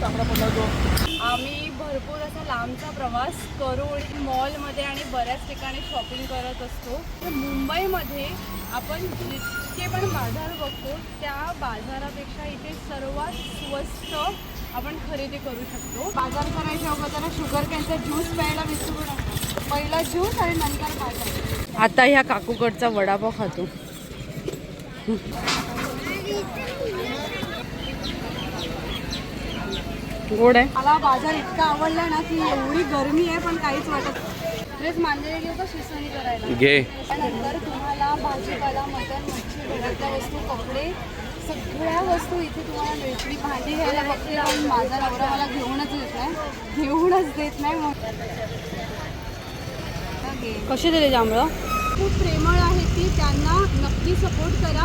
आम्ही भरपूर असा लांबचा प्रवास करून मॉलमध्ये आणि बऱ्याच ठिकाणी शॉपिंग करत असतो. मुंबईमध्ये आपण जितके पण बाजार बघतो त्या बाजारापेक्षा इथे सर्वात स्वस्त आपण खरेदी करू शकतो. बाजार करायच्या अगोदर शुगर कॅनचा ज्यूस प्यायला विसरू नका. पहिला ज्यूस आणि नंतर बाजार. आता ह्या काकूकडचा वडापाव खातो. गोड आहे. मला बाजार इतका आवडला ना की एवढी गरमी आहे पण काहीच वाटत. ड्रेस मांजरे घेऊ का शिसवणी करायला? घे. नंतर तुम्हाला भाजीपाला, मटण, मच्छी, घरातल्या वस्तू, कपडे सगळ्या वस्तू इथे तुम्हाला मिळतील. भाजी घ्यायला बघते पण माझा नवरा मला घेऊनच देत नाही मग. कशी दिले जांभळं? खूप प्रेमळ आहे ती, त्यांना नक्की सपोर्ट करा.